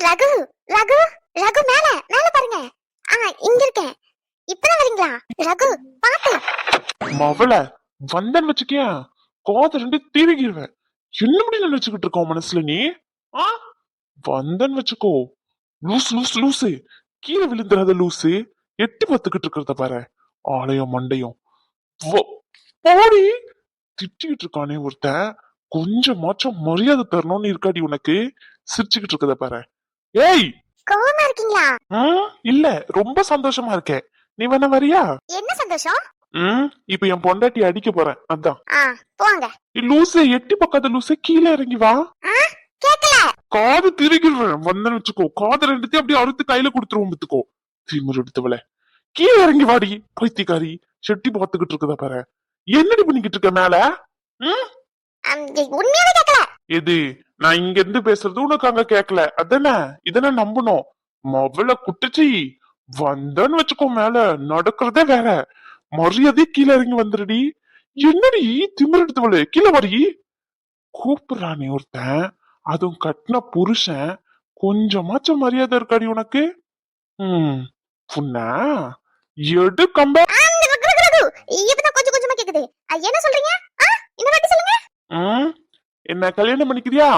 ரகு ரகு ரகு மேல மேல பாருங்க. இங்க இருக்கேன். இப்பதான் வரீங்களா ரகு? பாத்து மவள வந்தன் வச்சுக்கியா கோத ரெண்டு திருகிடுவேன். என்ன முடி நினைச்சுக்கிட்டு இருக்கோம் மனசுல நீ? ஆ வந்தன் வச்சுக்கோ. லூஸ் லூஸ் லூசு, கீழே விழுந்துடாத லூசு. எட்டி பத்துக்கிட்டு இருக்கிறத பாரு, ஆலயம் மண்டையும் போடி. திட்டிக்கிட்டு இருக்கானே ஒருத்தன், கொஞ்சமாச்சும் மரியாதை தரணும்னு இருக்காடி உனக்கு. சிரிச்சுக்கிட்டு இருக்கத பாரு. ஏய் கோவமா இருக்கீங்களா? இல்ல, ரொம்ப சந்தோஷமா இருக்கேன். நீ வேணா வரியா? என்ன சந்தோஷம்? இப்ப என் பொண்டாட்டி அடிக்க போறேன், அதான். போங்க. லூசு, எட்டி பக்காத லூசு, கீழே இறங்கி வா. கேக்கல. காது திருகிடுறேன் வந்தன்னு வச்சுக்கோ. காது ரெண்டுத்தையும் அப்படியே அறுத்து கையில கொடுத்துருவோம் பத்துக்கோ. திமிரு எடுத்தவள, கீழே இறங்கி வாடி பைத்தியக்காரி. செட்டி பாத்துக்கிட்டு இருக்கதா பாரு. என்னடி பண்ணிக்கிட்டு இருக்க மேல? உண்மையாவே கேக்கல. எது? நான் இங்க இருந்து பேசுறது உனக்கு அங்க கேக்கல அதானே? இதனை நம்பணும். மவள குட்டச்சி வந்தன்னு வச்சுக்கோ, மேல நடக்கிறதே வேற. மரியாதை கீழே இறங்கி வந்துருடி. என்னடி திமிரு எடுத்தவளே, கீழே வாடி. கூப்பிடுறானே ஒருத்தன், அதுவும் கட்டின புருஷன். கொஞ்சமாச்சும் மரியாதை இருக்காடி உனக்கு? புண்ணா எடு கம்ப. இப்பதான் கொஞ்சம் கொஞ்சமா கேக்குது. என்ன சொல்றீங்க? இன்னும் வாட்டி சொல்லுங்க. என்ன கல்யாணம் பண்ணிக்கிறியா?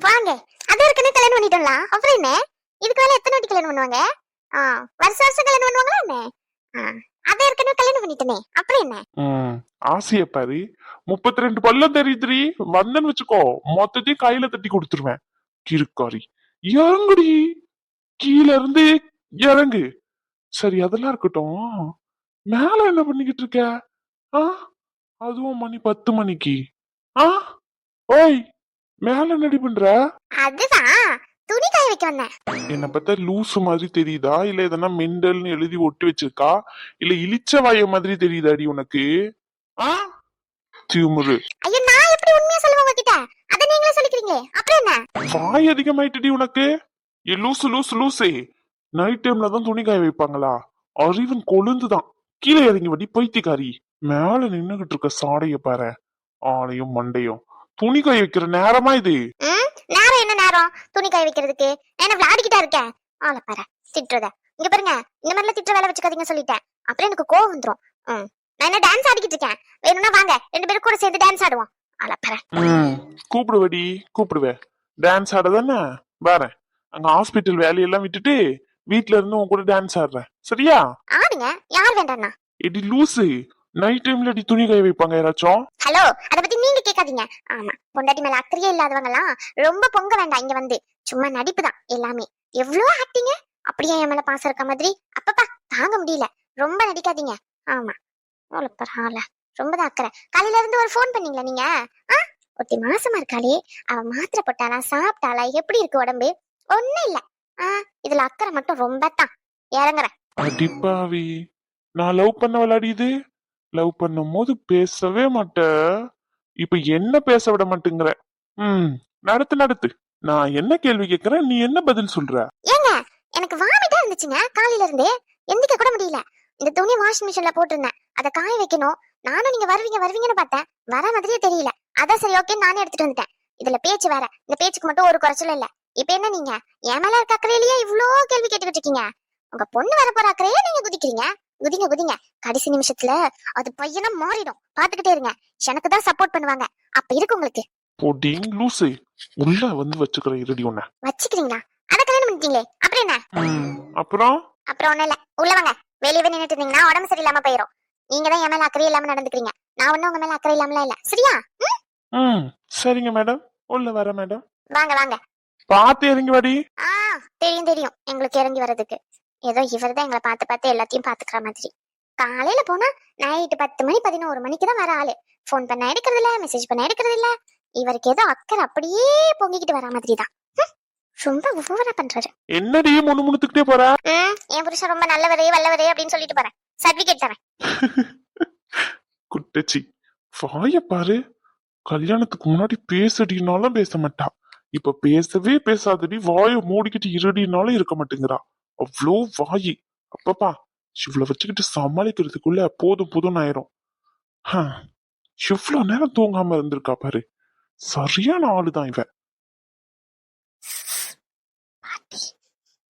வாங்க. அது ஏற்கனவே கல்யாணம் பண்ணிட்டோம்ல, அப்புறம் என்ன? இதுக்கு மேல எத்தனை வாட்டி கல்யாணம் பண்ணுவாங்க? வருஷம் வருஷம் கல்யாணம் பண்ணுவாங்களா என்ன? அது ஏற்கனவே கல்யாணம் பண்ணிட்டனே, அப்புறம் என்ன? ஆசைய பாரு. 32 பல்லம் தெரியுதுரி. வந்தன்னு வச்சுக்கோ, மொத்தத்தையும் கையில தட்டி கொடுத்துருவேன். கிருக்காரி, இறங்குடி. கீழ இருந்து இறங்கு. சரி, அதெல்லாம் இருக்கட்டும். மேல என்ன பண்ணிக்கிட்டு இருக்க? அதுவும் மணி 10 மணிக்கு. ஓய், மேல என்னடி பண்ற? அதுதான் துணி காய வைக்க வந்தேன். என்ன பார்த்தா லூசு மாதிரி தெரியுதா, இல்ல எதனா மெண்டல்னு எழுதி ஒட்டி வச்சிருக்கா, இல்ல இளிச்ச வாய மாதிரி தெரியுதாடி உனக்கு? திமுரு. ஐயோ, நான் எப்படி உண்மையா சொல்லுவேன் உங்ககிட்ட? அத நீங்களே சொல்லிக்கிறீங்களே, அப்புறம் என்ன? வாய் அதிகமாயிட்டுடி உனக்கு. லூசு லூசு லூசே. நைட் டைம்ல தான் துணி காய வைப்பாங்களா? அறிவன் கொழுந்துதான். கீழே இறங்கி வடி பைத்தியக்காரி. மேல நின்னுகிட்டு இருக்க சாடைய பாரு, ஆளையும் மண்டையும். துணி காய வைக்கிற நேரமா இது? நேரம் என்ன நேரம் துணி காய வைக்கிறதுக்கு? என்ன விளையாடிக்கிட்டா இருக்கேன்? ஆளை பாரு திட்டுறத. இங்க பாருங்க, இந்த மாதிரிலாம் திட்டுற வேலை வச்சுக்காதீங்க சொல்லிட்டேன். அப்புறம் எனக்கு கோவம் வந்துரும். நான் என்ன டான்ஸ் ஆடிக்கிட்டு இருக்கேன். வேணும்னா வாங்க, 2 பேரும் கூட சேர்ந்து டான்ஸ் ஆடுவோம். ஆளை பாரு. கூப்பிடுவடி, கூப்பிடுவேன். டான்ஸ் ஆடதானே வரேன். அங்க ஹாஸ்பிட்டல் வேலையெல்லாம் விட்டுட்டு வீட்ல இருந்து உன் கூட டான்ஸ் ஆடுறேன், சரியா? ஆடுங்க, யார் வேண்டாம்னா. எடி லூசு, நைட் டைம்ல அடி துணி காய வைப்பாங்க யாராச்சும்? ஹலோ, அத பத்தி நீங்க கேட்காதீங்க. ஆமா, பொண்டாட்டி மேல அக்கறையே இல்லாதவங்க எல்லாம் ரொம்ப பொங்க வேண்டாம். இங்க வந்து சும்மா நடிப்பு தான் எல்லாமே. எவ்வளவு ஆக்டிங்க. அப்படியே என் மேல பாசம் இருக்க மாதிரி. அப்பப்பா தாங்க முடியல. ரொம்ப நடிக்காதீங்க. ஆமா, பரவாயில்ல, ரொம்பதான் அக்கறை. காலையில இருந்து ஒரு போன் பண்ணீங்களா நீங்க? ஒருத்தி மாசமா இருக்காளே, அவ மாத்திரை போட்டாளா, சாப்பிட்டாளா, எப்படி இருக்கு உடம்பு? ஒண்ணும் இல்ல. இதுல அக்கறை மட்டும் ரொம்ப தான். இறங்குறேன். அடிப்பாவி, நான் லவ் பண்ண விளையாடிது. லவ் பண்ணும் போது பேசவே மாட்ட, இப்ப என்ன பேச விட மாட்டேங்கிற. நடத்து நடத்து. நான் என்ன கேள்வி கேக்குறேன், நீ என்ன பதில் சொல்ற? ஏங்க, எனக்கு வாமிட்டா இருந்துச்சுங்க காலையில இருந்தே. எந்திக்க கூட முடியல. இந்த துணி வாஷிங் மிஷின்ல போட்டிருந்தேன், அதை காய வைக்கணும். நானும் நீங்க வருவீங்கன்னு பார்த்தேன், வர மாதிரியே தெரியல. அதான் சரி ஓகே, நானே எடுத்துட்டு வந்துட்டேன். இதுல பேச்சு வேற. இந்த பேச்சுக்கு மட்டும் ஒரு குறைச்சலும் இல்ல. இப்ப என்ன நீங்க என் மேல இருக்க அக்கறையிலேயே இவ்ளோ கேள்வி கேட்டுக்கிட்டு இருக்கீங்க? உங்க பொண்ணு வர போற அக்கறையே நீங்க குதிக்கிறீங்க. குதிங்க குதிங்க. கடைசி நிமிஷத்துல அது பையனா மாறிடும், பாத்துக்கிட்டே இருங்க. எனக்கு தான் சப்போர்ட் பண்ணுவாங்க. அப்ப இருக்கு உங்களுக்கு. போடிங் லூசு, உள்ள வந்து வச்சுக்கிற இருடி உன்னை. வச்சுக்கிறீங்களா? அத கல்யாணம் பண்ணிட்டீங்களே, அப்புறம் என்ன? அப்புறம் ஒண்ணு இல்ல. உள்ள வாங்க. வெளியவே நின்னுட்டு இருந்தீங்கன்னா உடம்பு சரியில்லாம போயிரும். நீங்க தான் என் மேல அக்கறை இல்லாம நடந்துக்கிறீங்க. நான் ஒண்ணும் உங்க மேல அக்கறை இல்லாமல இல்ல, சரியா? சரிங்க மேடம், உள்ள வர மேடம். வாங்க வாங்க. பாத்து இறங்கி வாடி. தெரியும் தெரியும் எங்களுக்கு இறங்கி வர்றதுக்கு. ஏதோ இவர்தான் எங்களை பார்த்து பார்த்து எல்லாத்தையும் பாத்துக்கிற மாதிரி. காலையில போனா நைட்டு 10 மணி 11 மணிக்கு தான் வர ஆளு. போன் பண்ண எடுக்கிறது இல்ல, மெசேஜ் பண்ண எடுக்கிறது இல்ல. இவருக்கு ஏதோ அக்கறை அப்படியே பொங்கிக்கிட்டு வர மாதிரி தான். ரொம்ப ஓவரா பண்றாரு. என்னடி முணுமுணுத்துக்கிட்டே போற? என் புருஷன் ரொம்ப நல்லவரே வல்லவரே அப்படின்னு சொல்லிட்டு போறேன். சர்டிபிகேட் தரேன். குட்டச்சி, வாய பாரு. கல்யாணத்துக்கு முன்னாடி பேசடினாலும் பேச மாட்டா, இப்ப பேசவே பேசாதடி, வாய மூடிக்கிட்டு இருடினாலும் இருக்க மாட்டேங்கிறா. அவ்வளோ வாயி. அப்பப்பா, இவ்வளவு வச்சுக்கிட்டு சமாளிக்கிறதுக்குள்ள போதும் போதும் ஆயிரும். இவ்வளவு நேரம் தூங்காம இருந்திருக்கா பாரு. சரியான ஆளுதான் இவன்.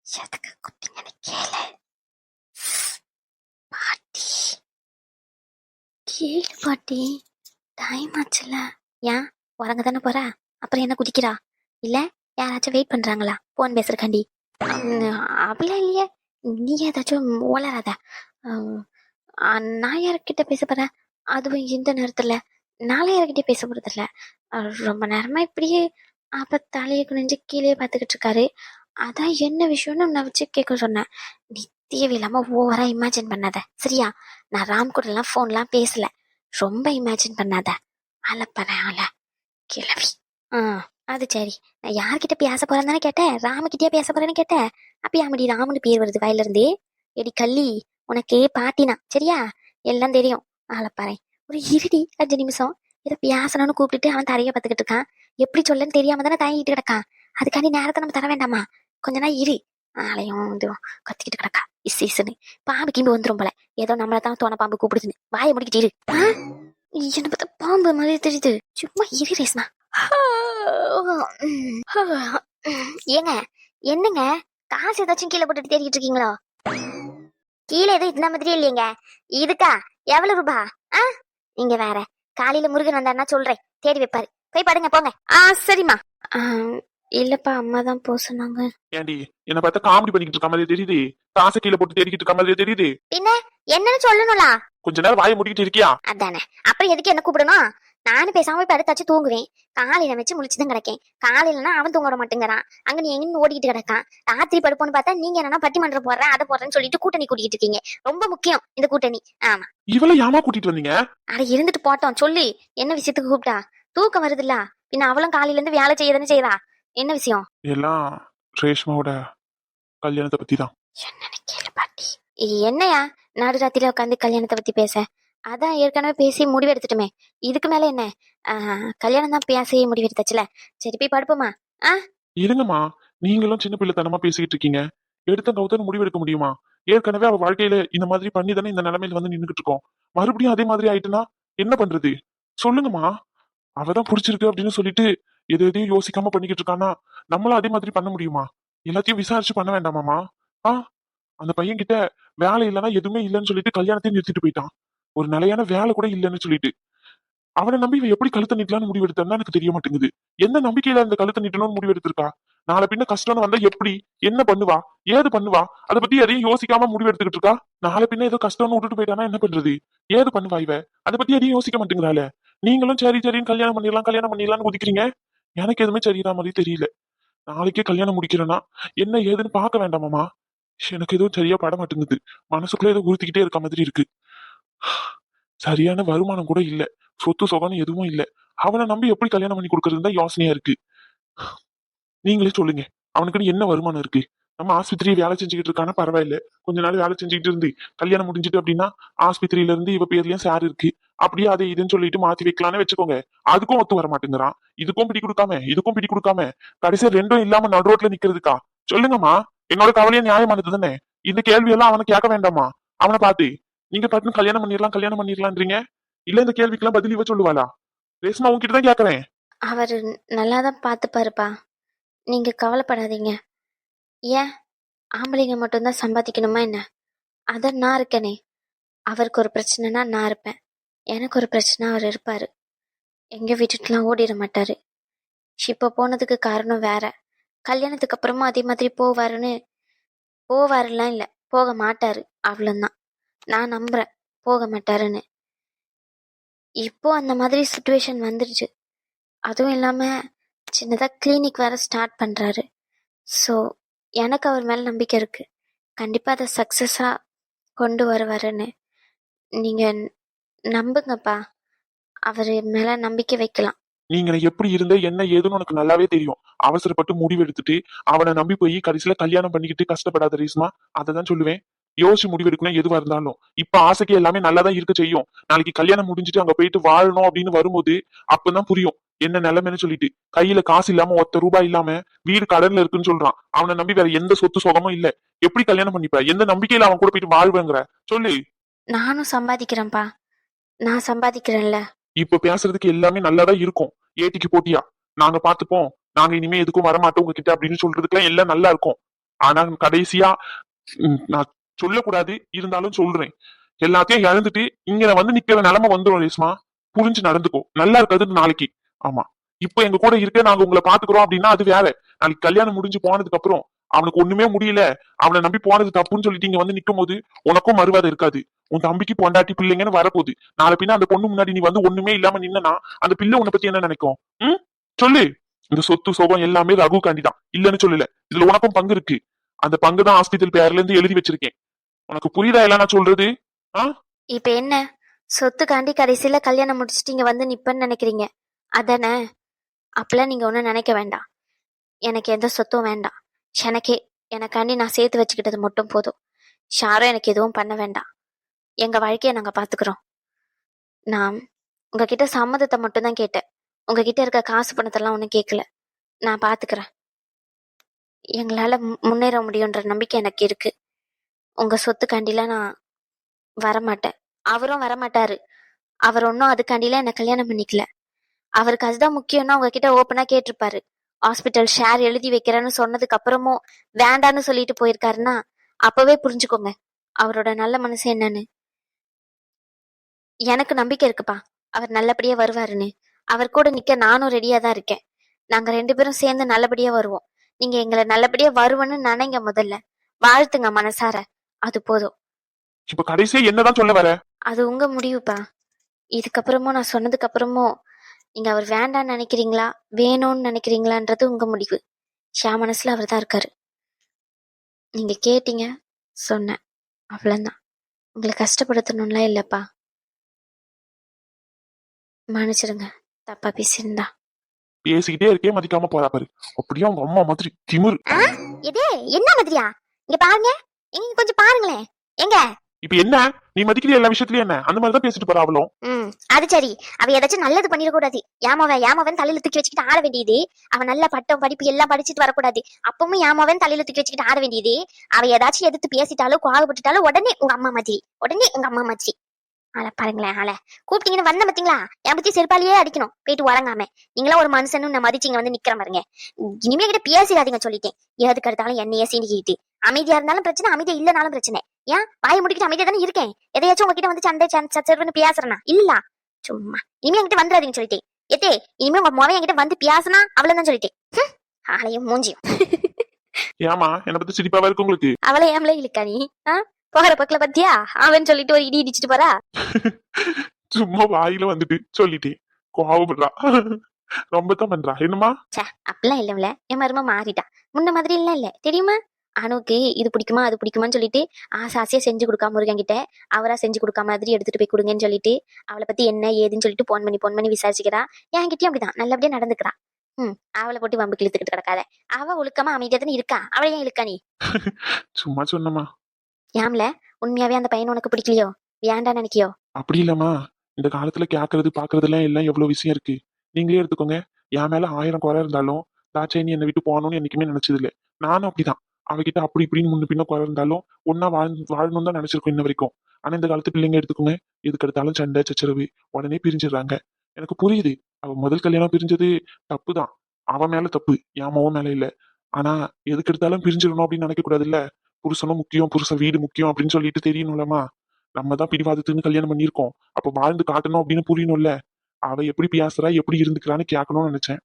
எதுக்கு கூப்பிட்டீங்கன்னு கேளு. பாட்டி கேளு பாட்டி. டைம் ஆச்சுல. ஏன் உறங்க தானே போறா? அப்புறம் என்ன குதிக்கிறா? இல்ல யாராச்சும் வெயிட் பண்றாங்களா போன் பேசுறக்காண்டி? அப்படிலாம் இல்லையே. நீ ஏதாச்சும் ஓலராத. அஹ், நான் யார்கிட்ட பேச போறேன்? அதுவும் இந்த நேரத்துல நாளை யார்கிட்ட பேச போறது இல்ல. ரொம்ப நேரமா இப்படியே அப்ப தலையை குனிஞ்சு கீழே பாத்துக்கிட்டு இருக்காரு. அதான் என்ன விஷயம்னு நான் வச்சு கேட்க சொன்னேன். நீ தேவையில்லாம ஓவரா இமேஜின் பண்ணாத சரியா? நான் ராம் கூட எல்லாம் போன்லாம் பேசல. ரொம்ப இமேஜின் பண்ணாத. அலப்பறேன் அல கிளவி. அது சரி. நான் யார்கிட்ட பேச போறேன்னு தானே கேட்டேன். ராமகிட்டயே பேச போறேன்னு கேட்டேன். அப்ப அம்மடி ராமனு பேர் வருது வாயில இருந்து. எடி கள்ளி, உனக்கு பாட்டினா சரியா? எல்லாம் தெரியும். அலப்பறேன். ஒரு இருடி 5 நிமிஷம். ஏதோ பேசணும்னு கூப்பிட்டுட்டு அவன் தரைய பார்த்துக்கிட்டு இருக்கான். எப்படி சொல்லன்னு தெரியாம தானே தாங்கிட்டு கிடக்கான். அதுக்காண்டி நேரத்தை நம்ம தர வேண்டாமா? கொஞ்ச நாள் இரு. ஆளையும் இதுவும் கத்திக்கிட்டு கிடக்கா. இசுன்னு பாம்பு கிம்பு வந்துரும் போல. ஏதோ நம்மளை தான் தோண பாம்பு கூப்பிடுதுன்னு வாயை முடிக்கிட்டு இரு. என்ன பார்த்தா பாம்பு மாதிரி தெரியுது. சும்மா இரு ரேஸ்மா. ஏங்க என்னங்க காசு ஏதாச்சும் கீழே போட்டுட்டு தேடிக்கிட்டு இருக்கீங்களோ? கீழே எதுவும் இந்த மாதிரி இல்லையங்க. இதுக்கா எவ்வளவு ரூபா? நீங்க வேற காலையில முருகன் வந்தாருன்னா சொல்றேன் தேடி வைப்பாரு. போய் பாடுங்க போங்க. சரிம்மா. இல்லப்பா அம்மா தான் போ சொன்னாங்க. ஏண்டி என்ன பார்த்தா காமெடி பண்ணிக்கிட்டு இருக்க மாதிரி தெரியுது? காசை கீழே போட்டு தேடிக்கிட்டு இருக்க மாதிரி தெரியுது? பின்ன என்னன்னு சொல்லணும்லா? கொஞ்ச நேரம் வாயை முடிக்கிட்டு இருக்கியா? அதானே. அப்புறம் எதுக்கு என்ன கூப்பிடணும்? நானும் பேசாம போய் படுத்தாச்சு தூங்குவேன். காலையில வச்சு முழிச்சுதான் கிடக்கேன். காலையிலனா அவன் தூங்க விட மாட்டேங்கிறான். அங்க நீ எங்கன்னு ஓடிக்கிட்டு கிடக்கான். ராத்திரி படுப்போன்னு பார்த்தா நீங்க என்னன்னா பட்டிமன்றம் போடுறேன் அதை போடுறேன்னு சொல்லிட்டு கூட்டணி கூட்டிட்டு இருக்கீங்க. ரொம்ப முக்கியம் இந்த கூட்டணி. ஆமா. இவளை ஏமா கூட்டிட்டு வந்தீங்க? அட இருந்துட்டு போட்டோம் சொல்லி. என்ன விஷயத்துக்கு கூப்பிட்டா? தூக்கம் வருதுல்ல. பின்ன அவளும் காலையில இருந்து வேலை செய்யதானே செய்யறா. என்ன விஷயம்? எல்லாம் ரேஷ்மாவோட கல்யாணத்தை பத்தி தான். என்னன்னு கேளு பாட்டி. என்னையா நடுராத்திரில உட்காந்து கல்யாணத்தை பத்தி பேச? அதான் ஏற்கனவே பேசி முடிவெடுத்துட்டுமே. இதுக்கு மேல என்ன? கல்யாணம் தான் பேசி முடிவெடுத்தாச்சுல. சரி போய் படுப்போமா? இருங்கம்மா, நீங்களும் சின்ன பிள்ளைத்தனமா பேசிக்கிட்டு இருக்கீங்க. எடுத்த கவுத்தன்னு முடிவெடுக்க முடியுமா? ஏற்கனவே அவ வாழ்க்கையில இந்த மாதிரி பண்ணி தானே இந்த நிலைமையில வந்து நின்னுகிட்டு இருக்கோம். மறுபடியும் அதே மாதிரி ஆயிட்டுனா என்ன பண்றது? சொல்லுங்கம்மா. அவதான் புடிச்சிருக்கு அப்படின்னு சொல்லிட்டு எதையும் யோசிக்காம பண்ணிக்கிட்டு இருக்கானா நம்மளும் அதே மாதிரி பண்ண முடியுமா? எல்லாத்தையும் விசாரிச்சு பண்ண வேண்டாமாமா? ஆ அந்த பையன் கிட்ட வேலை இல்லைன்னா எதுவுமே இல்லைன்னு சொல்லிட்டு கல்யாணத்தையும் நிறுத்திட்டு போயிட்டான். ஒரு நிலையான வேலை கூட இல்லைன்னு சொல்லிட்டு அவனை நம்பி இவன் எப்படி கழுத்தை நீட்டலான்னு முடிவெடுத்தான்னு எனக்கு தெரிய மாட்டேங்குது. என்ன நம்பிக்கையில அந்த கழுத்தை நீட்டணும்னு முடிவெடுத்திருக்கா? நாளை பின்ன கஷ்டம்னு வந்தா எப்படி என்ன பண்ணுவா ஏது பண்ணுவா அதை பத்தி எதையும் யோசிக்காம முடிவெடுத்துக்கிட்டு இருக்கா. நாளை பின்ன ஏதோ கஷ்டம்னு விட்டுட்டு போயிட்டானா என்ன பண்றது? ஏது பண்ணுவா இவ? அதை பத்தி எதையும் யோசிக்க மாட்டேங்கிறாளே. நீங்களும் சரி சரின்னு கல்யாணம் பண்ணிடலாம்னு குதிக்கிறீங்க. எனக்கு எதுவுமே சரியா மாதிரி தெரியல. நாளைக்கே கல்யாணம் முடிக்கிறேன்னா என்ன ஏதுன்னு பார்க்க வேண்டாமாமா? எனக்கு எதுவும் சரியா பட மாட்டேங்குது. மனசுக்குள்ள ஏதோ உறுத்திக்கிட்டே இருக்க மாதிரி இருக்கு. சரியான வருமானம் கூட இல்ல. சொத்து சொகன்னு எதுவும் இல்ல. அவனை நம்பி எப்படி கல்யாணம் பண்ணி கொடுக்கறது தான் யோசனையா இருக்கு. நீங்களே சொல்லுங்க. அவனுக்குன்னு என்ன வருமானம் இருக்கு? நம்ம ஆஸ்பத்திரியை வேலை செஞ்சுக்கிட்டு இருக்கானா பரவாயில்ல. கொஞ்ச நாள் வேலை செஞ்சுக்கிட்டு இருந்து கல்யாணம் முடிஞ்சிட்டு அப்படின்னா ஆஸ்பத்திரியில இருந்து இவ பேர்லயும் ஷேர் இருக்கு. அப்படியே அதை இதுன்னு சொல்லிட்டு மாத்தி வைக்கலான்னு வச்சுக்கோங்க. அதுக்கும் ஒத்து வர மாட்டேங்கிறான். இதுக்கும் பிடி கொடுக்காம கடைசியா ரெண்டும் இல்லாம நடு ரோட்ல நிக்கிறதுக்கா? சொல்லுங்கம்மா. என்னோட கவலையே நியாயமானது தானே. இந்த கேள்வி எல்லாம் அவனை கேட்க வேண்டாமா? அவனை பார்த்து நீங்க பாட்டுன்னு கல்யாணம் பண்ணிடலான்றீங்க. இல்ல இந்த கேள்விக்கெல்லாம் பதில் இவ சொல்லுவாளா? ரேஸ்மா உங்ககிட்ட தான் கேக்குறேன். அவரு நல்லாதான் பாத்துப்பாருப்பா. நீங்க கவலைப்படாதீங்க. ஏன் ஆம்பளைங்க மட்டும்தான் சம்பாதிக்கணுமா என்ன? அதான் நான் இருக்கனே. அவருக்கு ஒரு பிரச்சனைனா நான் இருப்பேன். எனக்கு ஒரு பிரச்சனை அவர் இருப்பாரு. எங்க விட்டுட்டுலாம் ஓடிட மாட்டாரு. இப்ப போனதுக்கு காரணம் வேற. கல்யாணத்துக்கு அப்புறமா அதே மாதிரி போவாருலாம் இல்ல, போக மாட்டாரு. அவ்வளவுதான். நான் நம்புறேன் போக மாட்டாருன்னு. இப்போ அந்த மாதிரி சுச்சுவேஷன் வந்துருச்சு. அதுவும் இல்லாம சின்னதா கிளினிக் வேற ஸ்டார்ட் பண்றாரு. ஸோ எனக்கு அவர் மேல நம்பிக்கை இருக்கு. கண்டிப்பா அதை சக்சஸா கொண்டு வருவாருன்னு நீங்க நம்புங்கப்பா. அவரு மேல நம்பிக்கை வைக்கலாம். நீங்க எப்படி இருந்த என்ன ஏதுன்னு உனக்கு நல்லாவே தெரியும். அவசரப்பட்டு முடிவு எடுத்துட்டு அவனை நம்பி போய் கடைசியில கல்யாணம் பண்ணிக்கிட்டு கஷ்டப்படாத ரீஸ்மா. அததான் சொல்லுவேன். யோசிச்சு முடிவு எடுக்கணும் எதுவா இருந்தாலும். இப்ப ஆசைக்கு எல்லாமே நல்லாதான் இருக்க செய்யும். நாளைக்கு கல்யாணம் முடிஞ்சிட்டு அங்க போயிட்டு வாழணும் அப்படின்னு வரும்போது அப்பதான் புரியும் என்ன நிலைமைன்னு சொல்லிட்டு. கையில காசு இல்லாம ₹1 இல்லாம வீடு கடன்ல இருக்குன்னு சொல்றான். அவனை நம்பி வேற எந்த சொத்து சுகமும் இல்ல. எப்படி கல்யாணம் பண்ணிப்ப? எந்த நம்பிக்கையில அவன் கூட போயிட்டு வாழ்வேங்கிற சொல்லு. நானும் சம்பாதிக்கிறேன்ப்பா. நான் சம்பாதிக்கிறேன்ல. இப்ப பேசுறதுக்கு எல்லாமே நல்லாதான் இருக்கும். ஏட்டிக்கு போட்டியா நாங்க பாத்துப்போம், நாங்க இனிமே எதுக்கும் வரமாட்டோம் உங்ககிட்ட அப்படின்னு சொல்றதுக்குலாம் எல்லாம் நல்லா இருக்கும். ஆனா கடைசியா நான் சொல்லக்கூடாது, இருந்தாலும் சொல்றேன். எல்லாத்தையும் இழந்துட்டு இங்க வந்து நிக்கிற நிலைமை வந்துடும் ரேஸ்மா. புரிஞ்சு நடந்துக்கோ, நல்லா இருக்காது நாளைக்கு. ஆமா, இப்ப எங்க கூட இருக்க நாங்க உங்களை பாத்துக்கிறோம் அப்படின்னா அது வேற. நாளைக்கு கல்யாணம் முடிஞ்சு போனதுக்கு அப்புறம் அவனுக்கு ஒண்ணுமே முடியல, அவனை நம்பி போனது தப்புன்னு சொல்லிட்டு இங்க வந்து நிக்கும் போது உனக்கும் மறுவாதை இருக்காது. உன் தம்பிக்கு பொண்டாட்டி பிள்ளைங்கன்னு வரப்போகுது. நாளை பின்ன அந்த பொண்ணு முன்னாடி நீ வந்து ஒண்ணுமே இல்லாம நின்னா அந்த பிள்ளை உன்னை பத்தி என்ன நினைக்கும்? ம், சொல்லு. இந்த சொத்து சோகம் எல்லாமே ரகு காண்டிதான், இல்லன்னு சொல்லல. இதுல உனக்கும் பங்கு இருக்கு. அந்த பங்கு தான் ஹாஸ்பிட்டல் பேர்ல இருந்து எழுதி வச்சிருக்கேன். உனக்கு புரியுதா எல்லாம் நான் சொல்றது? ஆ, இப்ப என்ன, சொத்துக்காண்டி கடைசியில கல்யாணம் முடிச்சுட்டு இங்க வந்து நிப்பேன்னு நினைக்கிறீங்க அதானே? அப்பெல்லாம் நீங்க ஒன்றும் நினைக்க வேண்டாம். எனக்கு எந்த சொத்தும் வேண்டாம். எனக்கே எனக்காண்டி நான் சேர்த்து வச்சுக்கிட்டது மட்டும் போதும். ஷாரும் எனக்கு எதுவும் பண்ண வேண்டாம். எங்க வாழ்க்கையை நாங்க பாத்துக்கிறோம். நான் உங்ககிட்ட சம்மதத்தை மட்டும்தான் கேட்டேன். உங்ககிட்ட இருக்க காசு பணத்தெல்லாம் ஒன்றும் கேட்கல. நான் பாத்துக்கிறேன். எங்களால முன்னேற முடியுன்ற நம்பிக்கை எனக்கு இருக்கு. உங்க சொத்துக்காண்டிலாம் நான் வரமாட்டேன். அவரும் வரமாட்டாரு. அவர் ஒன்றும் அதுக்காண்டிலாம் என்ன கல்யாணம் பண்ணிக்கல. அவருக்கு அதுதான் முக்கியம்னா உங்ககிட்ட ஓப்பனா கேட்டிருப்பாரு. ஹாஸ்பிட்டல் ஷேர் எழுதி வைக்கிறேன்னு சொன்னதுக்கு அப்புறமும் வேண்டான்னு சொல்லிட்டு போயிருக்காருன்னா அப்பவே புரிஞ்சுக்கோங்க அவரோட நல்ல மனசு என்னன்னு. எனக்கு நம்பிக்கை இருக்குப்பா, அவர் நல்லபடியா வருவாருன்னு. அவர் கூட நிக்க நானும் ரெடியா தான் இருக்கேன். நாங்க 2 பேரும் சேர்ந்து நல்லபடியா வருவோம். நீங்க எங்களை நல்லபடியா வருவேன்னு நினைங்க முதல்ல. வாழ்த்துங்க மனசார, அது போதும். இப்ப கடைசியா என்னதான் சொல்ல வர? அது உங்க முடிவுப்பா. இதுக்கப்புறமும் நான் சொன்னதுக்கு அப்புறமும் நீங்க அவர் வேண்டான்னு நினைக்கிறீங்களா வேணும்னு நினைக்கிறீங்களான்றது உங்க முடிவு. ஷா மனசுல அவர் தான் இருக்காரு. நீங்க கேட்டீங்க, சொன்னேன், அவ்வளவுதான். உங்களை கஷ்டப்படுத்தணும்லாம் இல்லப்பா. மன்னிச்சிருங்க தப்பா பேசியிருந்தா. பேசிக்கிட்டே இருக்கே மதிக்காம போறா பாரு. அப்படியே அவங்க அம்மா மாதிரி திமிரு. இது என்ன மாதிரியா? இங்க பாருங்க, இங்க கொஞ்சம் பாருங்களேன். எங்க இப்ப என்ன, நீ மதிக்கிற எல்லா விஷயத்துலயும் என்ன அந்த மாதிரிதான் பேசிட்டு போறா அவளும். அது சரி, அவ ஏதாச்சும் நல்லது பண்ணிடக்கூடாது. ஏமாவன் தலையில தூக்கி வச்சுக்கிட்டு ஆட வேண்டியது. அவன் நல்ல பட்டம் படிப்பு எல்லாம் படிச்சுட்டு வரக்கூடாது. அப்பவும் ஏமாவன் தலையில தூக்கி வச்சுக்கிட்டு ஆட வேண்டியது. அவ ஏதாச்சும் எதிர்த்து பேசிட்டாலும் கோவப்பட்டுட்டாலும் உடனே உங்க அம்மா மாதிரி. ஆளை பாருங்களேன், ஆளை கூப்பிட்டீங்கன்னு வந்த பாத்தீங்களா? என் பத்தி செருப்பாலேயே அடிக்கணும், போயிட்டு உறங்காம. நீங்களா ஒரு மனுஷன்னு நான் மதிச்சு இங்க வந்து நிக்கிற பாருங்க. இனிமே கிட்ட பேசிடாதீங்க சொல்லிட்டேன். எதுக்கு எடுத்தாலும் என்னையே சீண்டிக்கிட்டு. அமைதியா இருந்தாலும் பிரச்சனை, அமைதியா இல்லனாலும் பிரச்சனை. ஏன் வாயை முடிக்கிட்டு அமைதியா தானே இருக்கேன்? எதையாச்சும் உங்ககிட்ட வந்து சண்டை சச்சரவுன்னு பேசுறேனா? இல்ல, சும்மா. இனிமே என்கிட்ட வந்துடாதீங்கன்னு சொல்லிட்டேன். எத்தே, இனிமே உங்க மொவன் என்கிட்ட வந்து பேசினா அவ்வளவுதான் சொல்லிட்டேன். ஆளையும் மூஞ்சியும். ஏமா என்ன பத்தி சிரிப்பாவா இருக்கு உங்களுக்கு? அவளை ஏம்ல இழுக்கா நீ? போகிற பக்கல பத்தியா அவன் சொல்லிட்டு ஒரு இடி இடிச்சிட்டு போறா. சும்மா வாயில வந்துட்டு சொல்லிட்டேன், கோவப்படுறா. ரொம்ப தான் பண்றா. என்னமா அப்படிலாம் இல்லவுல, என் மருமா மாறிட்டா. முன்ன மாதிரி இல்ல தெரியுமா? அனுக்கு இது பிடிக்குமா அது பிடிக்குமான்னு சொல்லிட்டு ஆசையா செஞ்சு கொடுக்காம முருகன் கிட்ட அவரா செஞ்சு கொடுக்க மாதிரி எடுத்துட்டு போய் கொடுங்கன்னு சொல்லிட்டு அவளை பத்தி என்ன ஏதுன்னு சொல்லிட்டு போன் பண்ணி விசாரிச்சுக்கிறா. என்கிட்டயும் அப்படிதான் நல்லபடியா நடந்துக்கிறா. அவளை போட்டு வம்புக்கு இழுத்துக்கிட்டு கிடக்காத. அவ ஒழுக்கமா அமைதியா தானே இருக்கா, அவளை ஏன் இழுக்கா நீ? சும்மா சொன்னமா. ஏம்ல, உண்மையாவே அந்த பையன் உனக்கு பிடிக்கலையோ, வேண்டான்னு நினைக்கியோ? அப்படி இல்லம்மா, இந்த காலத்துல கேக்குறது பாக்குறதுலாம் எல்லாம் எவ்வளவு விஷயம் இருக்கு. நீங்களே எடுத்துக்கோங்க. என் மேல 1000 குறை இருந்தாலும் தாச்சேனி என்னை விட்டு போகணும்னு என்னைக்குமே நினைச்சது இல்ல. நானும் அப்படிதான். அவகிட்ட அப்படி இப்படின்னு முன்ன பின்ன குறை இருந்தாலும் ஒன்னா வாழணும்னு தான் நினைச்சிருக்கோம் இன்ன வரைக்கும். ஆனா இந்த காலத்து பிள்ளைங்க எடுத்துக்கோங்க, எதுக்கு எடுத்தாலும் சண்டை சச்சரவு, உடனே பிரிஞ்சிடுறாங்க. எனக்கு புரியுது, அவ முதல் கல்யாணம் பிரிஞ்சது தப்புதான். அவன் மேல தப்பு, என் மவன் மேல இல்ல. ஆனா எதுக்கு எடுத்தாலும் பிரிஞ்சிடணும் அப்படின்னு நினைக்க கூடாது இல்ல. புருஷனும் முக்கியம், புருஷன் வீடு முக்கியம் அப்படின்னு சொல்லிட்டு தெரியணும்லமா. நம்ம தான் பிடிவாதத்துன்னு கல்யாணம் பண்ணியிருக்கோம், அப்ப வாழ்ந்து காட்டணும் அப்படின்னு புரியணும்ல. அவ எப்படி பேசுறா எப்படி இருந்துக்கிறான்னு கேட்கணும்னு நினைச்சேன்.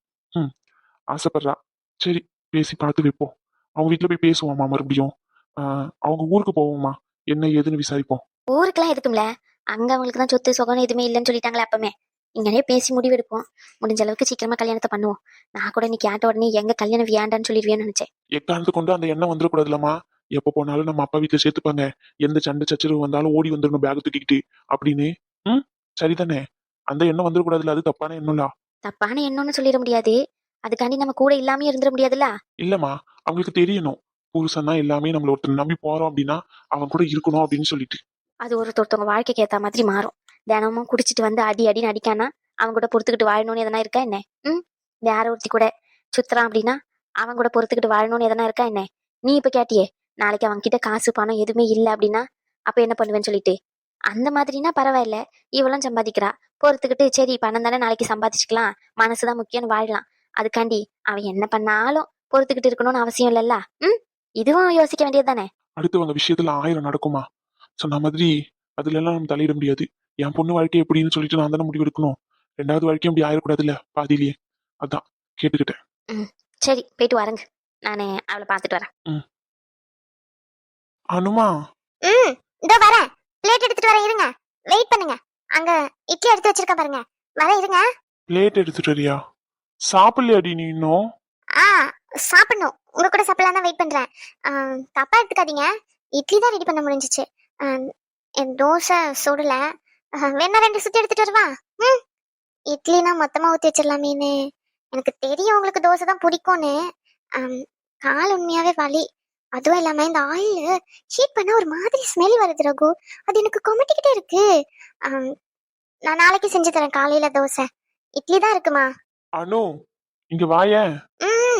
ஆசைப்படுறா. சரி, பேசி பார்த்து வைப்போம். அவங்க வீட்டுல போய் பேசுவோமா மறுபடியும். அவங்க ஊருக்கு போவோமா, என்ன ஏதுன்னு விசாரிப்போம். ஊருக்கெல்லாம் இருக்கும்ல, அங்க அவங்களுக்கு தான் சொத்து சொகம் எதுவுமே இல்லைன்னு சொல்லிட்டாங்களே அப்பமே. இங்கனே பேசி முடிவெடுப்போம். முடிஞ்ச அளவுக்கு சீக்கிரமா கல்யாணத்தை பண்ணுவோம். நான் கூட நீ கேட்ட உடனே எங்க கல்யாணம் வேண்டான்னு சொல்லிடுவேன்னு நினைச்சேன். எக்காந்து கொண்டு அந்த எண்ணம் வந்துடக்கூடாதுலமா. எப்ப போனாலும் நம்ம அப்பா வீட்டுல சேர்த்துப்பாங்க, எந்த சண்டை சச்சரவு வந்தாலும் ஓடி வந்துடணும் பேக் தூக்கிக்கிட்டு அப்படின்னு. சரிதானே? அந்த எண்ணம் வந்துடக்கூடாதுல்ல, அது தப்பான எண்ணம்ல. தப்பான எண்ணம்னு சொல்லிட முடியாது, அதுக்காண்டி நம்ம கூட இல்லாம இருந்துட முடியாதுல்ல. இல்லம்மா, அவங்களுக்கு தெரியணும் புருஷன் தான் எல்லாமே, நம்மள ஒருத்தர் நம்பி போறோம் அப்படின்னா அவன் கூட இருக்கணும் அப்படின்னு சொல்லிட்டு. அது ஒருத்தவங்க வாழ்க்கைக்கு ஏத்த மாதிரி மாறும். தினமும் குடிச்சிட்டு வந்து அடி அடின்னு அடிக்கானா அவன் கூட பொறுத்துக்கிட்டு வாழணும்னு எதனா இருக்கா என்ன? வேற ஒருத்தி கூட சுத்துறான் அப்படின்னா அவன் கூட பொறுத்துக்கிட்டு வாழணும்னு எதனா இருக்கா என்ன? நீ இப்ப கேட்டியே, நாளைக்கு அவன் கிட்ட காசு பணம் எதுவுமே இல்லை அப்படின்னா அப்ப என்ன பண்ணுவேன்னு சொல்லிட்டு. அந்த மாதிரினா பரவாயில்ல, இவளும் சம்பாதிக்கிறா, பொறுத்துக்கிட்டு சரி பணம் தானே நாளைக்கு சம்பாதிச்சுக்கலாம், மனசுதான் முக்கியம்னு வாழலாம். அதுக்காண்டி அவன் என்ன பண்ணாலும் பொறுத்துக்கிட்டு இருக்கணும்னு அவசியம் இல்லைல்ல. இதுவும் யோசிக்க வேண்டியது தானே. அடுத்தவங்க விஷயத்துல 1000 நடக்குமா? சொன்ன மாதிரி அதுல எல்லாம் நம்ம தலையிட முடியாது. என் பொண்ணு வாழ்க்கை எப்படின்னு சொல்லிட்டு நான் தானே முடிவு எடுக்கணும். ரெண்டாவது வாழ்க்கையும் இப்படி ஆயிடக்கூடாதுல்ல பாதியிலேயே. அதான் கேட்டுக்கிட்டேன். சரி, போயிட்டு வரேங்க. நானே அவளை பார்த்துட்டு வரேன். அனுமா, இதோ வரேன். பிளேட் எடுத்துட்டு வரேன், இருங்க. வெயிட் பண்ணுங்க. அங்க இட்லி எடுத்து வச்சிருக்க பாருங்க. வரேன், இருங்க. பிளேட் எடுத்துட்டு வரியா? சாப்பிடலையாடி நீ இன்னும்? ஆ, சாப்பிடணும். உங்க கூட சாப்பிடலாம் தான் வெயிட் பண்றேன். தப்பா எடுத்துக்காதீங்க. இட்லி தான் ரெடி பண்ண முடிஞ்சிச்சு. என் தோசை சுடல. வேணா 2 சுத்தி எடுத்துட்டு வருவா? இட்லினா மொத்தமா ஊத்தி வச்சிடலாமேன்னு. எனக்கு தெரியும் உங்களுக்கு தோசை தான் பிடிக்கும்னு. கால் உண்மையாவே வலி. அதுவும் இல்லாம இந்த ஆயில் ஹீட் பண்ண ஒரு மாதிரி ஸ்மெல் வருது ரகு. அது எனக்கு கொமட்டிக்கிட்டே இருக்கு. நான் நாளைக்கு செஞ்சு தரேன் காலையில தோசை. இட்லி தான் இருக்குமா? அனு, இங்க வாயேன்.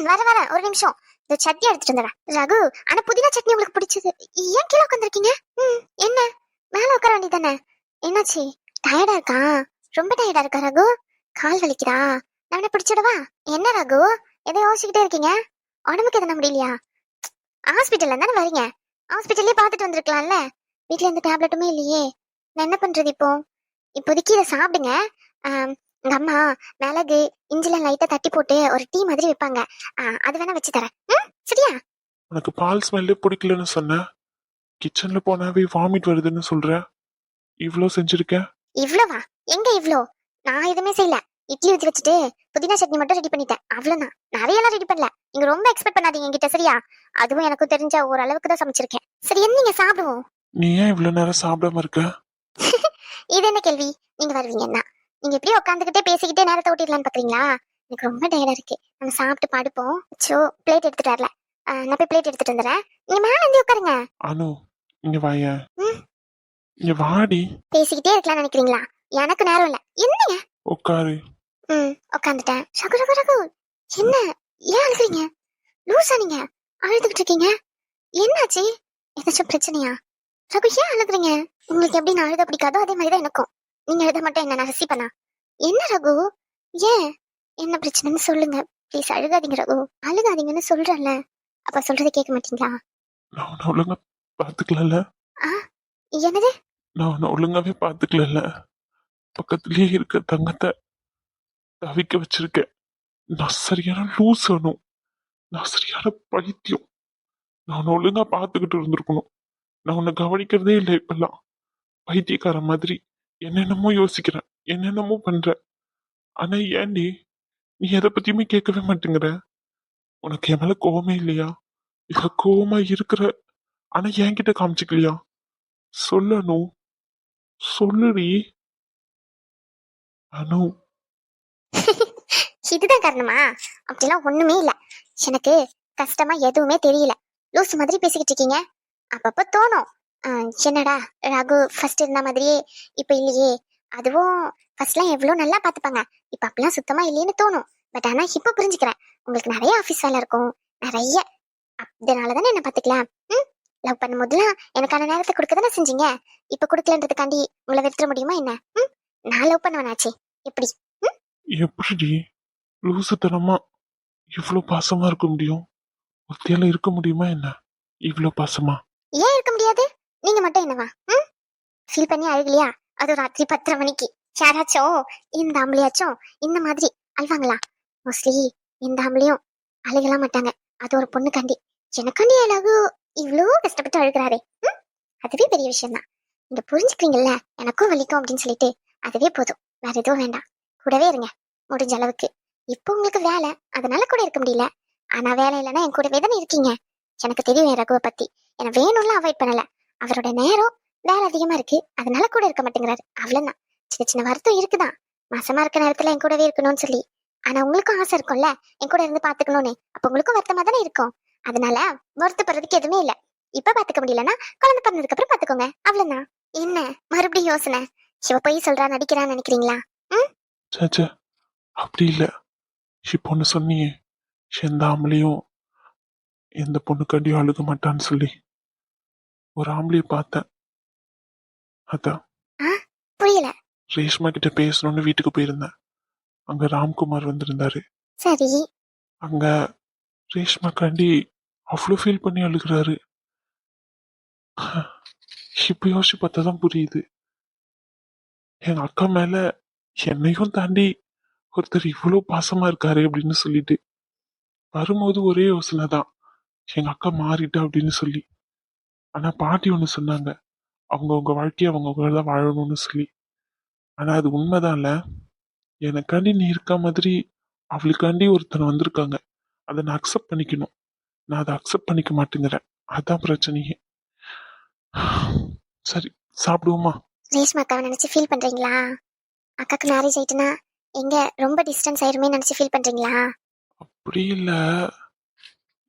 வர ஒரு நிமிஷம். இந்த சட்னி எடுத்துட்டு வந்துடுறேன் ரகு. ஆனா புதினா சட்னி உங்களுக்கு பிடிச்சது. ஏன் கீழே உட்காந்துருக்கீங்க? என்ன மேல உட்கார வேண்டியதானே? என்னாச்சு? டயர்டா இருக்கா? ரொம்ப டயர்டா இருக்கா ரகு? கால் வலிக்குதா? நான் பிடிச்சிடவா? என்ன ரகு எதை யோசிச்சுக்கிட்டே இருக்கீங்க? உடம்புக்கு எதனா முடியலையா? ஹாஸ்பிட்டல்ல தானே வரீங்க. ஹாஸ்பிட்டல்லே பார்த்துட்டு வந்திருக்கலாம்ல. வீட்டுல எந்த டேப்லெட்டுமே இல்லையே. நான் என்ன பண்றது இப்போ? இப்போதைக்கு இதை சாப்பிடுங்க. எங்க அம்மா மிளகு இஞ்சிலாம் லைட்டா தட்டி போட்டு ஒரு டீ மாதிரி வைப்பாங்க. அது வேணா வச்சு தரேன். சரியா? உனக்கு பால் ஸ்மெல்லே பிடிக்கலன்னு சொன்ன. கிச்சன்ல போனாவே வாமிட் வருதுன்னு சொல்ற. இவ்ளோ செஞ்சிருக்கேன். இவ்ளோவா? எங்க இவ்ளோ? நான் எதுவுமே செய்யல. இட்லி ஊத்தி வச்சுட்டு புதினா சட்னி மட்டும் ரெடி பண்ணிட்டேன். அவ்வளவுதான். நிறைய எல்லாம் ரெடி பண்ணல. நீங்க ரொம்ப எக்ஸ்பெக்ட் பண்ணாதீங்க என்கிட்ட, சரியா? அதுவும் எனக்கு தெரிஞ்ச ஓரளவுக்கு தான் சமைச்சிருக்கேன். சரி, என்ன நீங்க சாப்பிடுவோம். நீ ஏன் இவ்வளவு நேரம் சாப்பிடாம இருக்க? இது என்ன கேள்வி? நீங்க வருவீங்கன்னா நீங்க எப்படியே உட்காந்துக்கிட்டே பேசிக்கிட்டே நேரத்தை ஓட்டிடலான்னு பாக்குறீங்களா? எனக்கு ரொம்ப டயர்டா இருக்கு. நம்ம சாப்பிட்டு படுப்போம். சோ பிளேட் எடுத்துட்டு வரல. நான் போய் பிளேட் எடுத்துட்டு வந்துடுறேன். நீங்க மேல இருந்து உட்காருங்க. அனு, இங்க வாயேன். இங்க வாடி. பேசிக்கிட்டே இருக்கலாம் நினைக்கிறீங்களா? எனக்கு நேரம் இல்ல. என்னங்க? உட்காரு. உட்காந்துட்டேன். ரகு ரகு ரகு, என்ன ஏன் அழுகுறீங்க? லூசா நீங்க? அழுதுகிட்டு இருக்கீங்க. என்னாச்சு? ஏதாச்சும் பிரச்சனையா? ரகு ஏன் அழுகுறீங்க? உங்களுக்கு எப்படி நான் அழுத பிடிக்காதோ அதே மாதிரிதான் எனக்கும். நீங்க அழுத மட்டும் என்ன நான் ரசிப்பேனா? என்ன ரகு? ஏன் என்ன பிரச்சனைன்னு சொல்லுங்க. ப்ளீஸ் அழுகாதீங்க ரகு. அழுகாதீங்கன்னு சொல்றேன்ல. அப்ப சொல்றதை கேட்க மாட்டீங்களா? நான் உன்னை ஒழுங்கா பாத்துக்கல. என்னது? நான் உன்னை ஒழுங்காவே பாத்துக்கல. பக்கத்துலயே இருக்க தங்கத்தை தவிக்க வச்சிருக்கேன். நான் சரியான லூஸ் அனு. நான் சரியான பைத்தியம். நான் உன்னை ஒழுங்கா பாத்துக்கிட்டு இருந்திருக்கணும். நான் உன்னை கவனிக்கிறதே இல்லை இப்பெல்லாம். பைத்தியக்கார மாதிரி என்னென்னமோ யோசிக்கிறேன், என்னென்னமோ பண்றேன். ஆனா ஏன்டி நீ எதை பத்தியுமே கேட்கவே மாட்டேங்கிற? உனக்கு என் மேல கோவமே இல்லையா? இல்ல கோவமா இருக்கிற ஆனா என்கிட்ட காமிச்சுக்கலையா? சொல்லு அனு, சொல்லுடி அனு. இதுதான் காரணமா? அப்படிலாம் ஒண்ணுமே இல்ல. எனக்கு கஷ்டமா எதுவுமே தெரியல. லூசு மாதிரி பேசிக்கிட்டு இருக்கீங்க. அப்பப்ப தோணும். என்னடா ரகு ஃபர்ஸ்ட் இருந்த மாதிரியே இப்ப இல்லையே. அதுவும் ஃபர்ஸ்ட்லாம் எவ்வளவு நல்லா பாத்துப்பாங்க. இப்ப அப்படிலாம் சுத்தமா இல்லையேன்னு தோணும். பட் ஆனா இப்ப புரிஞ்சுக்கிறேன். உங்களுக்கு நிறைய ஆபீஸ் வேலை இருக்கும். நிறைய. அதனாலதானே என்ன பாத்துக்கலாம். லவ் பண்ணும் போதுலாம் எனக்கான நேரத்தை கொடுக்க தானே செஞ்சீங்க. இப்ப கொடுக்கலன்றதுக்காண்டி உங்களை வெறுத்துற முடியுமா என்ன? நான் லவ் பண்ணுவேனாச்சே. எப்படி? எப்படி லூசுத்தனமா இவ்வளவு பாசமா இருக்க முடியும்? ஒருத்தியால இருக்க முடியுமா என்ன இவ்வளவு பாசமா? ஏன் இருக்க முடியாது? நீங்க மட்டும் என்னவா? ஃபீல் பண்ணி அழுகலையா? அது ராத்திரி 10:30 மணிக்கு. யாராச்சும் இந்த ஆம்பளையாச்சும் இந்த மாதிரி அழுவாங்களா? மோஸ்ட்லி இந்த ஆம்பளையும் அழுகலாம் மாட்டாங்க. அது ஒரு பொண்ணு காண்டி. எனக்காண்டி அழகு இவ்வளோ கஷ்டப்பட்டு அழுகிறாரே. அதுவே பெரிய விஷயம் தான். நீங்க புரிஞ்சுக்கிறீங்கல்ல, எனக்கும் வலிக்கும் அப்படின்னு சொல்லிட்டு அதுவே போதும். வேற எதுவும் வேண்டாம். கூடவே இருங்க முடிஞ்ச அளவுக்கு. இப்போ உங்களுக்கு வேலை, அதனால கூட இருக்க முடியல. ஆனா வேலை இல்லைன்னா என் கூடவே தானே இருக்கீங்க. எனக்கு தெரியும் என் ரகுவை பத்தி. எனக்கு வேணும்லாம் அவாய்ட் பண்ணல. அவரோட நேரம் வேலை அதிகமா இருக்கு, அதனால கூட இருக்க மாட்டேங்கிறாரு. அவ்வளவுதான். சின்ன சின்ன வருத்தம் இருக்குதான். மாசமா இருக்க நேரத்துல என் கூடவே இருக்கணும்னு சொல்லி. ஆனா உங்களுக்கும் ஆசை இருக்கும்ல என் கூட இருந்து பாத்துக்கணும்னு. அப்ப உங்களுக்கும் வருத்தமா தானே இருக்கும். அதனால வருத்தப்படுறதுக்கு எதுவுமே இல்ல. இப்ப பாத்துக்க முடியலன்னா குழந்தை பிறந்ததுக்கு அப்புறம் பாத்துக்கோங்க. அவ்வளவுதான். என்ன மறுபடியும் யோசனை? சிவ போய் சொல்றா நடிக்கிறான்னு நினைக்கிறீங்களா? சேச்சே, அப்படி இல்ல. இப்போ ஒண்ணு சொன்னியே, எந்த ஆம்பளையும் எந்த பொண்ணுக்காண்டியும் அழுக மாட்டான்னு சொல்லி. ஒரு ஆம்பளைய பார்த்தேன், அதான். புரியல. ரேஷ்மா கிட்ட பேசணும்னு வீட்டுக்கு போயிருந்தேன். அங்க ராம்குமார் வந்திருந்தாரு. சரி. அங்க ரேஷ்மாக்காண்டி அவ்வளோ ஃபீல் பண்ணி அழுகிறாரு. இப்ப யோசிச்சு பார்த்தா தான் புரியுது, எங்க அக்கா மேல என்னையும் தாண்டி ஒருத்தர் இவ்வளோ பாசமா இருக்காரு அப்படின்னு சொல்லிட்டு. வரும்போது ஒரே யோசனை தான், எங்க அக்கா மாறிட்டா அப்படின்னு சொல்லி. ஆனா பாட்டி ஒண்ணு சொன்னாங்க, அவங்கவுங்க வாழ்க்கையை அவங்கவுங்க தான் வாழணும்னு சொல்லி. ஆனா அது உண்மைதான்ல. எனக்காண்டி நீ இருக்க மாதிரி அவளுக்காண்டி ஒருத்தன் வந்திருக்காங்க. அதை நான் அக்செப்ட் பண்ணிக்கணும். நான் அதை அக்செப்ட் பண்ணிக்க மாட்டேங்கிறேன். அதான் பிரச்சனையே. சரி, சாப்பிடுவோமா? ரேஷ்மா அக்காவை நினைச்சு ஃபீல் பண்றீங்களா? அக்காக்கு மேரேஜ் ஆயிட்டுனா எங்க ரொம்ப டிஸ்டன்ஸ் ஆயிருமே நினைச்சு ஃபீல் பண்றீங்களா? அப்படி இல்ல,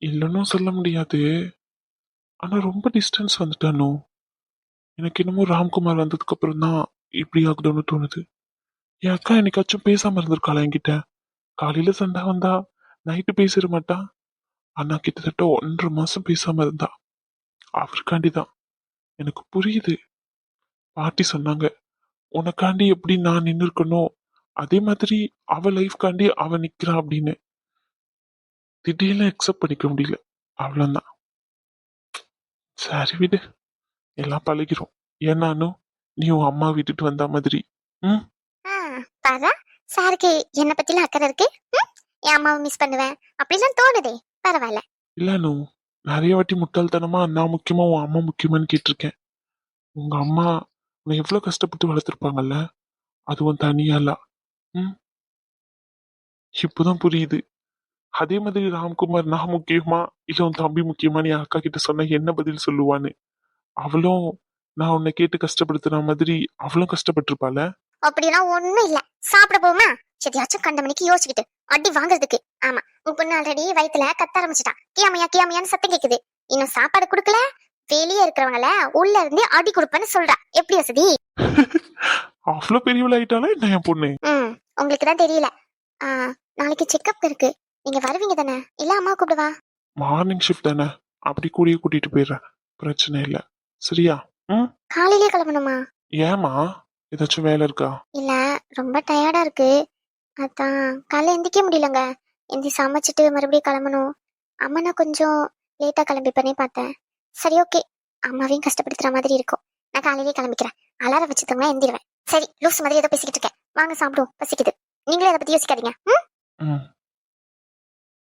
இல்லைன்னு சொல்ல முடியாது. ஆனா ரொம்ப டிஸ்டன்ஸ் வந்துட்டானோ. எனக்கு என்னமோ ராம்குமார் வந்ததுக்கு அப்புறம் தான் இப்படி ஆகுதுன்னு தோணுது. என் அக்கா என்னைக்காச்சும் பேசாம இருந்திருக்காளா என்கிட்ட? காலையில சண்டை வந்தா நைட்டு பேசிட மாட்டா. ஆனா கிட்டத்தட்ட 1.5 மாசம் பேசாம இருந்தா. அவருக்காண்டிதான். எனக்கு புரியுது. பாட்டி சொன்னாங்க, உனக்காண்டி எப்படி நான் நின்னு இருக்கணும், அதே மாதிரி அவ லைஃப்காண்டி அவ நிக்கிறா அப்படின்னு. திடீர்னு அக்செப்ட் பண்ணிக்க முடியல. அவ்வளவுதான். சரி விடு, எல்லாம் பழகிரும். ஏன்னானு நீ உன் அம்மா விட்டுட்டு வந்த மாதிரி. ம். ஆ, பாரா சாருக்கு என்ன பத்திலாம் அக்கறை இருக்கு. ம்? என் அம்மாவை மிஸ் பண்ணுவேன் அப்படிலாம் தோணுதே. பரவாயில்ல. இல்லனு, நிறைய வாட்டி முட்டாள்தனமா நான் முக்கியமா உன் அம்மா முக்கியமான்னு கேட்டிருக்கேன். உங்க அம்மா உன்னை எவ்வளவு கஷ்டப்பட்டு வளர்த்துருப்பாங்கல்ல, அதுவும் தனியால. ம். இப்பதான் புரியுது. அதே மாதிரி ராம்குமார் நான் முக்கியமா இல்ல உன் தம்பி முக்கியமான்னு என் அக்கா கிட்ட சொன்ன என்ன பதில் சொல்லுவான்னு. அவளும் நான் உன்னை கேட்டு கஷ்டப்படுத்துற மாதிரி அவளும் கஷ்டப்பட்டிருப்பாள. அப்படிலாம் ஒண்ணும் இல்ல. சாப்பிட போமா எதையாச்சும் கண்ட மணிக்கு யோசிச்சுக்கிட்டு அடி வாங்குறதுக்கு. ஆமா, உன் பொண்ணு ஆல்ரெடி வயித்துல கத்த ஆரம்பிச்சிட்டா. கியாமையா கியாமையான்னு சத்தம் கேக்குது. இன்னும் சாப்பாடு கொடுக்கல. வெளியே இருக்கிறவங்கள உள்ள இருந்து அடி கொடுப்பேன்னு சொல்றா. எப்படி வசதி? அவ்வளவு பெரியவள் ஆயிட்டாளா என்ன என் பொண்ணு? உங்களுக்கு தான் தெரியல. ஆ, நாளைக்கு செக்அப் இருக்கு. நீங்க வருவீங்க தானே? இல்ல அம்மா கூப்பிடுவா? மார்னிங் ஷிஃப்ட் தானே, அப்படி கூடிய கூட்டிட்டு போயிடுறேன். பிரச்சனை இல்ல. சரியா? ம். காலையிலே கிளம்பணுமா? ஏமா, ஏதாச்சும் வேலை இருக்கா? இல்ல, ரொம்ப டயர்டா இருக்கு. அதான் காலைல எந்திக்க முடியலங்க. எந்தி சமைச்சிட்டு மறுபடியும் கிளம்பணும். அம்மா நான் கொஞ்சம் லேட்டா கிளம்பிப்பேனே பார்த்தேன். சரி, ஓகே. அம்மாவையும் கஷ்டப்படுத்துற மாதிரி இருக்கும். நான் காலையிலே கிளம்பிக்கிறேன். அலாரம் வச்சுத்தோம்னா எந்திருவேன். சரி, லூஸ் மாதிரி ஏதோ பேசிக்கிட்டு இருக்கேன். வாங்க சாப்பிடுவோம், பசிக்குது. நீங்களே அதை பத்தி யோசிக்காதீங்க. ம். ம்.